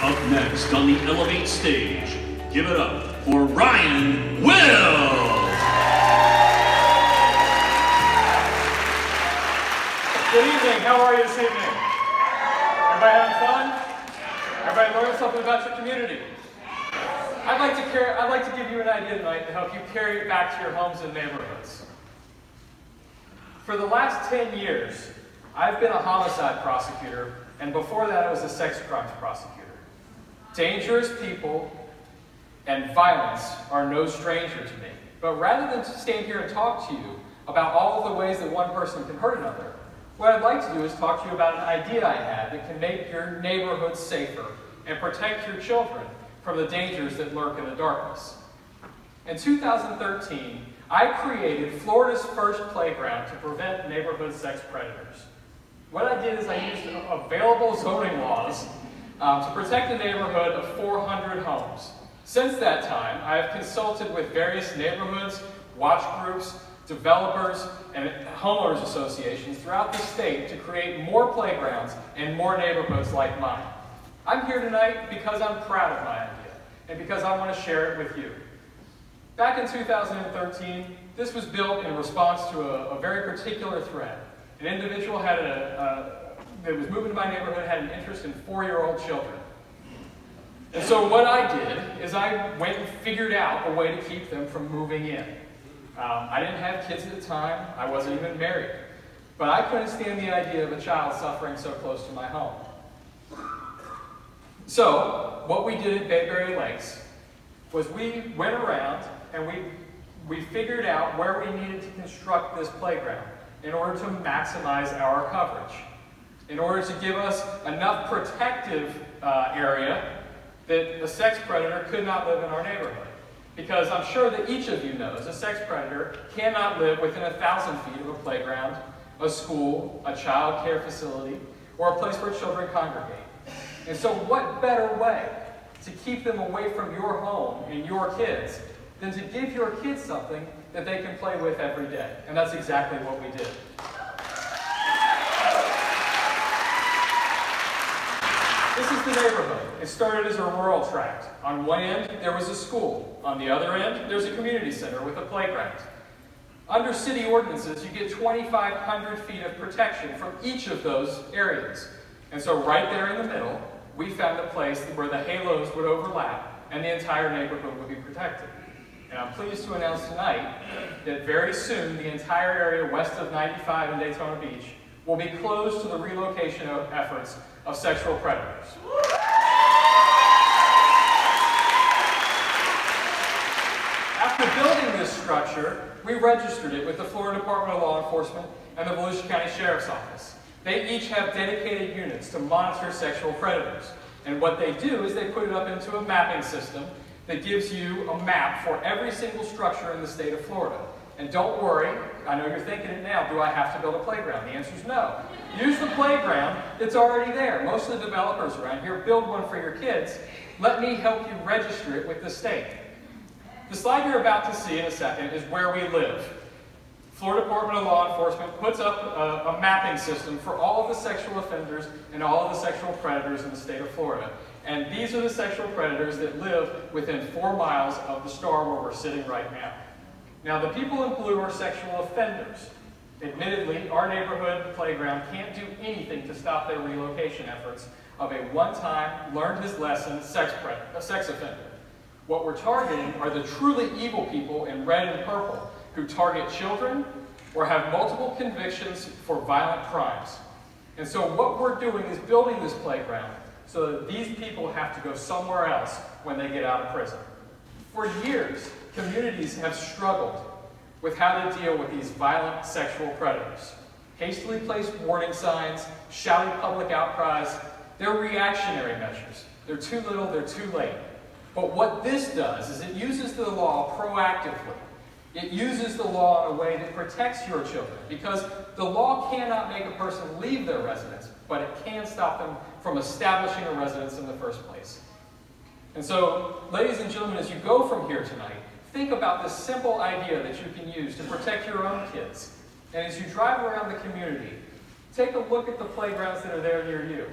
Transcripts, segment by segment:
Up next on the Elevate stage, give it up for Ryan Will! Good evening, how are you this evening? Everybody having fun? Everybody learning something about your community? I'd like to give you an idea tonight to help you carry it back to your homes and neighborhoods. For the last 10 years, I've been a homicide prosecutor, and before that I was a sex crimes prosecutor. Dangerous people and violence are no stranger to me. But rather than stand here and talk to you about all of the ways that one person can hurt another, what I'd like to do is talk to you about an idea I had that can make your neighborhood safer and protect your children from the dangers that lurk in the darkness. In 2013, I created Florida's first playground to prevent neighborhood sex predators. What I did is I used available zoning laws to protect a neighborhood of 400 homes. Since that time, I have consulted with various neighborhoods, watch groups, developers, and homeowners associations throughout the state to create more playgrounds and more neighborhoods like mine. I'm here tonight because I'm proud of my idea and because I want to share it with you. Back in 2013, this was built in response to a very particular threat. An individual that was moving to my neighborhood had an interest in 4-year-old children. And so what I did is I went and figured out a way to keep them from moving in. I didn't have kids at the time. I wasn't even married. But I couldn't stand the idea of a child suffering so close to my home. So what we did at Bayberry Lakes was we went around and we figured out where we needed to construct this playground in order to maximize our coverage, in order to give us enough protective area that a sex predator could not live in our neighborhood. Because I'm sure that each of you knows a sex predator cannot live within 1,000 feet of a playground, a school, a child care facility, or a place where children congregate. And so what better way to keep them away from your home and your kids than to give your kids something that they can play with every day? And that's exactly what we did. This is the neighborhood. It started as a rural tract. On one end, there was a school. On the other end, there's a community center with a playground. Under city ordinances, you get 2,500 feet of protection from each of those areas. And so right there in the middle, we found a place where the halos would overlap and the entire neighborhood would be protected. And I'm pleased to announce tonight that very soon the entire area west of 95 in Daytona Beach will be closed to the relocation efforts of sexual predators. After building this structure, we registered it with the Florida Department of Law Enforcement and the Volusia County Sheriff's Office. They each have dedicated units to monitor sexual predators. And what they do is they put it up into a mapping system that gives you a map for every single structure in the state of Florida. And don't worry, I know you're thinking it now, do I have to build a playground? The answer is no. Use the playground that's already there. Most of the developers around here build one for your kids. Let me help you register it with the state. The slide you're about to see in a second is where we live. Florida Department of Law Enforcement puts up a mapping system for all of the sexual offenders and all of the sexual predators in the state of Florida. And these are the sexual predators that live within 4 miles of the star where we're sitting right now. Now, the people in blue are sexual offenders. Admittedly, our neighborhood playground can't do anything to stop their relocation efforts of a one-time, learned-his-lesson sex offender. What we're targeting are the truly evil people in red and purple who target children or have multiple convictions for violent crimes. And so what we're doing is building this playground so that these people have to go somewhere else when they get out of prison. For years, communities have struggled with how to deal with these violent sexual predators. Hastily placed warning signs, shouting public outcries, they're reactionary measures. They're too little, they're too late. But what this does is it uses the law proactively. It uses the law in a way that protects your children, because the law cannot make a person leave their residence, but it can stop them from establishing a residence in the first place. And so, ladies and gentlemen, as you go from here tonight, think about this simple idea that you can use to protect your own kids. And as you drive around the community, take a look at the playgrounds that are there near you.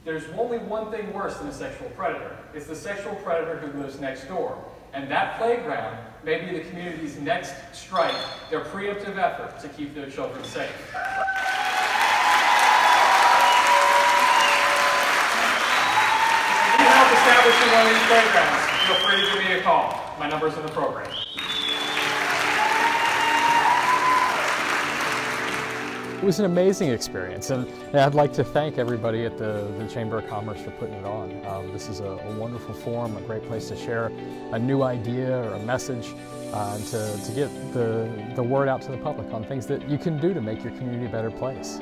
There's only one thing worse than a sexual predator. It's the sexual predator who lives next door. And that playground may be the community's next strike, their preemptive effort to keep their children safe. If you need help establishing one of these playgrounds, feel free to give me a call. My number's in the program. It was an amazing experience, and I'd like to thank everybody at the Chamber of Commerce for putting it on. This is a wonderful forum, a great place to share a new idea or a message, and to get the word out to the public on things that you can do to make your community a better place.